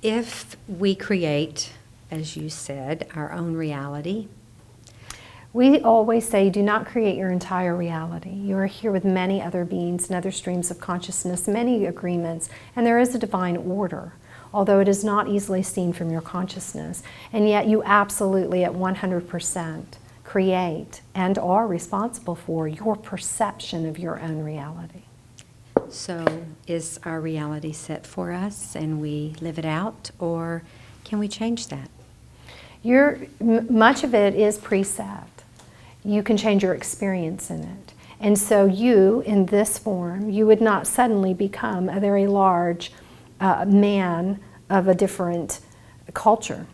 If we create, as you said, our own reality, we always say, do not create your entire reality. You are here with many other beings and other streams of consciousness, many agreements, and there is a divine order, although it is not easily seen from your consciousness. And yet you absolutely at 100% create and are responsible for your perception of your own reality. so is our reality set for us and we live it out, or can we change that? Much of it is preset. You can change your experience in it. And so you, in this form, you would not suddenly become a very large man of a different culture.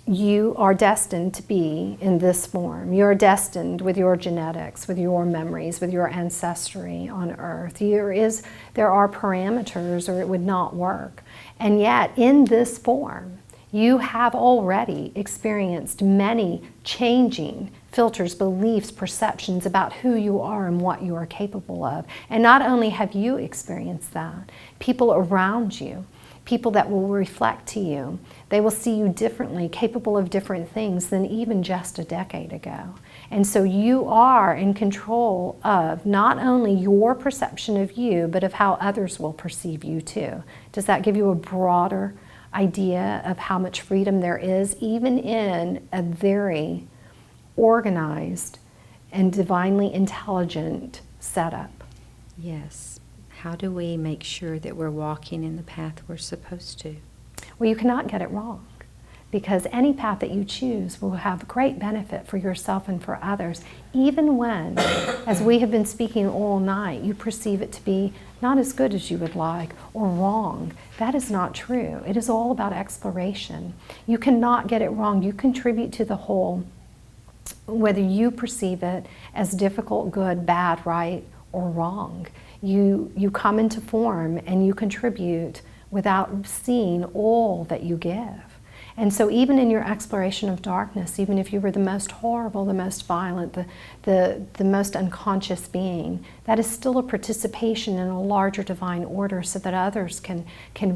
You are destined to be in this form. You are destined with your genetics, with your memories, with your ancestry on earth. There are parameters or it would not work. And yet, in this form, you have already experienced many changing filters, beliefs, perceptions about who you are and what you are capable of. And not only have you experienced that, people around you, people that will reflect to you, they will see you differently, capable of different things than even just a decade ago. And so you are in control of not only your perception of you, but of how others will perceive you too. Does that give you a broader idea of how much freedom there is, even in a very organized and divinely intelligent setup? Yes. How do we make sure that we're walking in the path we're supposed to? Well, you cannot get it wrong, because any path that you choose will have great benefit for yourself and for others, even when, as we have been speaking all night, you perceive it to be not as good as you would like or wrong. That is not true. It is all about exploration. You cannot get it wrong. You contribute to the whole, whether you perceive it as difficult, good, bad, right, or wrong. You come into form and you contribute without seeing all that you give. And so even in your exploration of darkness, even if you were the most horrible, the most violent, the most unconscious being, that is still a participation in a larger divine order so that others can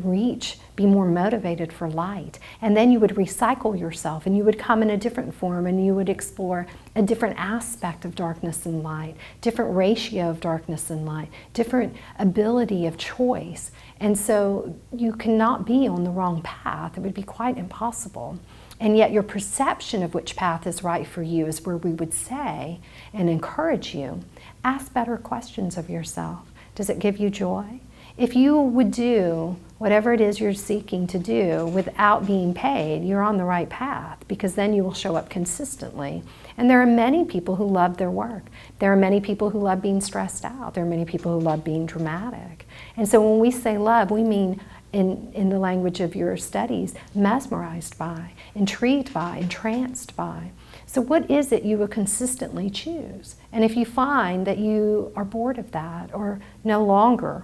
reach, be more motivated for light. And then you would recycle yourself and you would come in a different form and you would explore a different aspect of darkness and light, different ratio of darkness and light, different ability of choice. And so you cannot be on the wrong path. It would be quite impossible. And yet your perception of which path is right for you is where we would say and encourage you, ask better questions of yourself. Does it give you joy? If you would do whatever it is you're seeking to do without being paid, you're on the right path, because then you will show up consistently. And there are many people who love their work. There are many people who love being stressed out. There are many people who love being dramatic. And so when we say love, we mean, in the language of your studies, mesmerized by, intrigued by, entranced by. So what is it you will consistently choose? And if you find that you are bored of that or no longer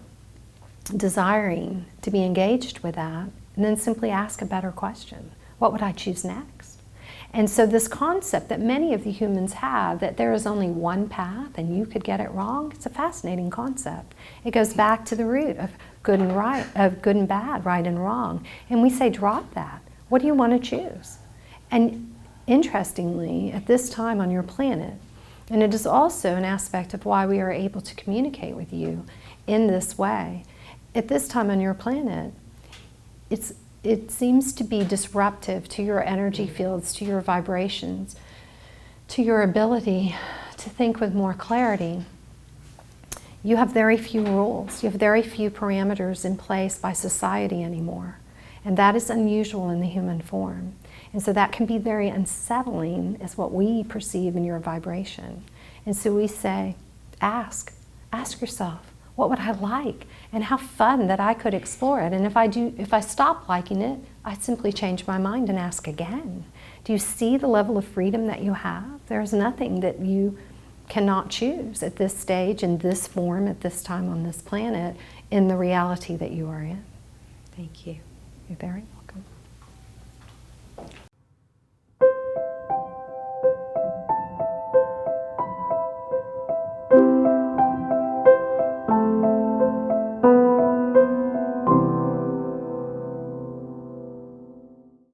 desiring to be engaged with that, then simply ask a better question. What would I choose next? And so this concept that many of the humans have, that there is only one path and you could get it wrong, it's a fascinating concept. It goes back to the root of good and right, of good and bad, right and wrong. And we say, drop that. What do you want to choose? And interestingly, at this time on your planet, and it is also an aspect of why we are able to communicate with you in this way, at this time on your planet, it seems to be disruptive to your energy fields, to your vibrations, to your ability to think with more clarity. You have very few rules. You have very few parameters in place by society anymore. And that is unusual in the human form. And so that can be very unsettling as what we perceive in your vibration. And so we say, ask yourself, what would I like? And how fun that I could explore it. And if I stop liking it, I simply change my mind and ask again. Do you see the level of freedom that you have? There's nothing that you cannot choose at this stage, in this form, at this time on this planet, in the reality that you are in. Thank you. You're very welcome.